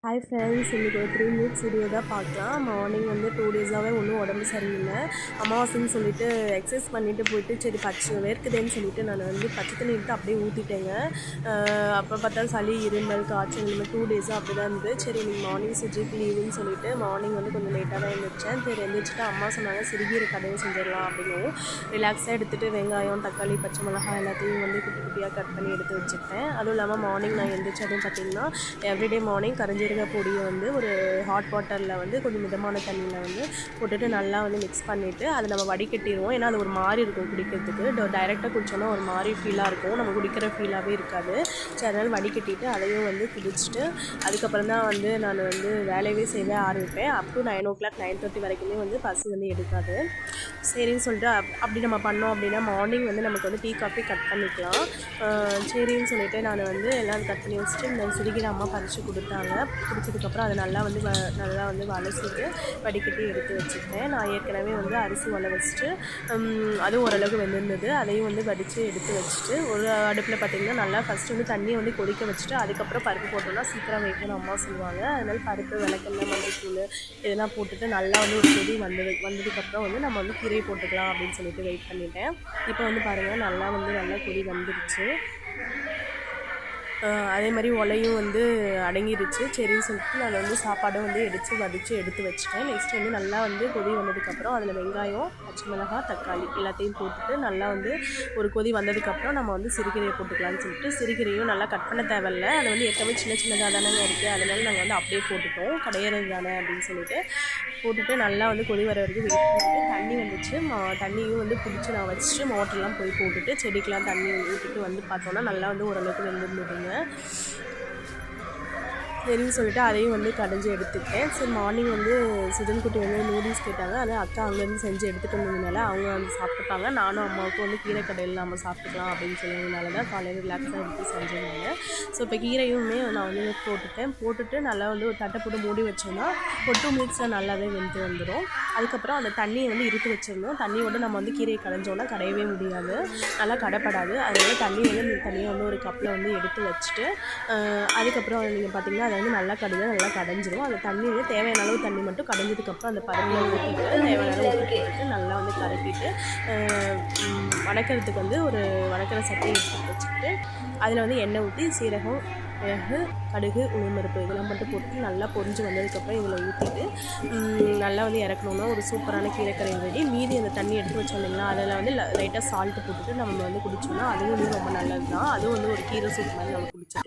Hi friends, இன்றைக்கி ஒரு 3 minutes video தான் பார்க்கலாம். மார்னிங் வந்து 2 டேஸாகவே ஒன்றும் உடம்பு சரியில்லை. அமாவாசைன்னு சொல்லிட்டு எக்ஸசைஸ் பண்ணிவிட்டு போயிட்டு சரி வேர்க்குதேன்னு சொல்லிட்டு நான் வந்து பச்சை தண்ணி எடுத்து அப்படியே ஊற்றிட்டேங்க. அப்போ பார்த்தா சளி, இருமல், காய்ச்சல் இந்த மாதிரி 2 டேஸாக அப்படி தான் இருந்தது. சரி இன்னைக்கு மார்னிங் சுஜிக்கு லீவுன்னு சொல்லிட்டு மார்னிங் வந்து கொஞ்சம் லேட்டாக தான் எழுந்திரிச்சேன். சரி எழுந்திரிச்சிட்டு அம்மா சொன்னாங்க சிறுகீரை கடையை செஞ்சிடலாம் அப்படின்னு ரிலாக்ஸாக எடுத்துகிட்டு வெங்காயம், தக்காளி, பச்சை மிளகாய் எல்லாத்தையும் வந்து குட்டி குட்டியாக கட் பண்ணி எடுத்து வச்சுருப்பேன். அதுவும் இல்லாமல் மார்னிங் நான் எழுந்திரிச்சதும் பார்த்திங்கன்னா எவ்ரிடே மார்னிங் கரைஞ்சிருக்க பொடியை வந்து ஒரு ஹாட் வாட்டரில் வந்து கொஞ்சம் மிதமான தண்ணியில் வந்து போட்டுட்டு நல்லா வந்து மிக்ஸ் பண்ணிவிட்டு அதை நம்ம வடிகட்டிடுவோம். ஏன்னா அது ஒரு மாதிரி இருக்கும் குடிக்கிறதுக்கு. டைரெக்டாக குடித்தோன்னா ஒரு மாதிரி ஃபீலாக இருக்கும், நம்ம குடிக்கிற ஃபீலாகவே இருக்காது. சரி அதனால் வடிகட்டிட்டு அதையும் வந்து குடிச்சிட்டு அதுக்கப்புறம் தான் வந்து நான் வந்து வேலையவே செய்ய ஆரம்பிப்பேன். அப் டு 9 o'clock 9:30 வரைக்குமே வந்து பசி வந்து எடுக்காது. சரின்னு சொல்லிட்டு அப்படி நம்ம பண்ணோம் அப்படின்னா மார்னிங் வந்து நமக்கு வந்து டீ காஃபி கட் பண்ணிக்கலாம். சரின்னு சொல்லிட்டு நான் வந்து எல்லாம் கட் பண்ணி வச்சுட்டு இந்த சிறுகீரை அம்மா பறித்து கொடுத்தாங்க. குடித்ததுக்கப்புறம் அதை நல்லா வந்து வலசிட்டு வடிகட்டி எடுத்து வச்சுக்கிட்டேன். நான் ஏற்கனவே வந்து அரிசி வள வச்சுட்டு அதுவும் ஓரளவுக்கு வெந்திருந்தது. அதையும் வந்து வடித்து எடுத்து வச்சுட்டு ஒரு அடுப்பில் பார்த்திங்கன்னா நல்லா ஃபஸ்ட்டு வந்து தண்ணியை வந்து கொதிக்க வச்சுட்டு அதுக்கப்புறம் பருப்பு போட்டோம்னா சீக்கிரம் வைக்கணும்னு அம்மா சொல்லுவாங்க. அதனால் பருப்பு, விளக்கெண்ணெய், மஞ்சள் இதெல்லாம் போட்டுட்டு நல்லா வந்து ஒரு கொதி வந்ததுக்கப்புறம் வந்து நம்ம வந்து கீரை போட்டுக்கலாம் அப்படின்னு சொல்லிட்டு வெயிட் பண்ணிட்டேன். இப்போ வந்து பாருங்கள் நல்லா கொதி வந்துடுச்சு. அதே மாதிரி ஒலையும் வந்து அடங்கிடுச்சு. சரின்னு சொல்லிட்டு நான் வந்து சாப்பாடும் வந்து வடித்து எடுத்து வச்சுட்டேன். நெக்ஸ்ட் வந்து நல்லா வந்து கொதி வந்ததுக்கப்புறம் அதில் வெங்காயம், பச்சை மிளகாய், தக்காளி எல்லாத்தையும் போட்டுட்டு நல்லா வந்து ஒரு கொதி வந்ததுக்கப்புறம் நம்ம வந்து சிறுகீரையை போட்டுக்கலாம்னு சொல்லிட்டு சிறுகீரையும் நல்லா கட் பண்ண தேவையில்லை. அது வந்து ஏற்கனவே சின்னதாக தானே இருக்குது, அதனால நாங்கள் வந்து அப்படியே போட்டுட்டோம், கடையிறது தானே அப்படின்னு சொல்லிட்டு போட்டுட்டு நல்லா வந்து கொதி வர வரைக்கும் வெயிட் பண்ணிவிட்டு தண்ணி வந்துச்சு. தண்ணியும் வந்து பிடிச்சி நான் வச்சுட்டு மோட்டர்லாம் போய் போட்டுட்டு செடிக்கெலாம் தண்ணி ஊற்றிட்டு வந்து பார்த்தோன்னா நல்லா வந்து ஓரளவுக்கு வெந்துருந்ததுங்க. சரின்னு சொல்லிட்டு அதையும் வந்து கடைஞ்சி எடுத்துக்கிட்டேன். சரி மார்னிங் வந்து சுஜன் குட்டி வந்து நூடுல்ஸ் கேட்டாங்க. அதை அக்கா அங்கேருந்து செஞ்சு எடுத்துகிட்டு வந்ததுனால அவங்க வந்து சாப்பிட்டுப்பாங்க. நானும் அம்மாவுக்கும் வந்து கீரை கடையில் நம்ம சாப்பிட்டுக்கலாம் அப்படின்னு சொன்னதுனால தான் காலையில் ரிலாக்ஸாக எடுத்து செஞ்சுருந்தாங்க. ஸோ இப்போ கீரையுமே நான் வந்து போட்டுட்டு நல்லா வந்து ஒரு தட்டை போட்டு மூடி வச்சோன்னா ஒரு 2 மினிட்ஸில் நல்லாவே வெந்து வந்துடும். அதுக்கப்புறம் அந்த தண்ணியை வந்து இருத்து வச்சிடணும். தண்ணியோடு நம்ம வந்து கீரையை கடைஞ்சோன்னா கடையவே முடியாது, நல்லா கடைப்படாது. அதனால தண்ணியை வந்து ஒரு கப்பில் வந்து எடுத்து வச்சுட்டு அதுக்கப்புறம் நீங்கள் பார்த்திங்கன்னா வந்து நல்லா கடைஞ்சிரும். அந்த தண்ணி வந்து தேவையான அளவு தண்ணி மட்டும் கடைஞ்சதுக்கப்புறம் அந்த பருப்பில் ஊற்றிட்டு தேவையான அளவு ஊற்றிட்டு நல்லா வந்து கலக்கிட்டு வணக்கிறதுக்கு வந்து ஒரு வணக்கிற சட்டையை எடுத்து வச்சுக்கிட்டு அதில் வந்து எண்ணெய் ஊற்றி சீரகம், மிளகு, கடுகு, உளுந்தம்பருப்பு இதெல்லாம் மட்டும் போட்டு நல்லா பொரிஞ்சு வந்ததுக்கப்புறம் இதில் ஊற்றிட்டு நல்லா வந்து இறக்கணுன்னா ஒரு சூப்பரான கீரைக்கறி ரெடி. மீதி அந்த தண்ணி எடுத்து வச்சோம் இல்லைங்களா, அதில் வந்து லைட்டாக சால்ட்டு போட்டுட்டு நம்ம வந்து குடிச்சோம்னா அதுவும் வந்து ரொம்ப நல்லது தான். அதுவும் வந்து ஒரு கீரை சூப் மாதிரி நம்ம குடிச்சிக்கலாம்.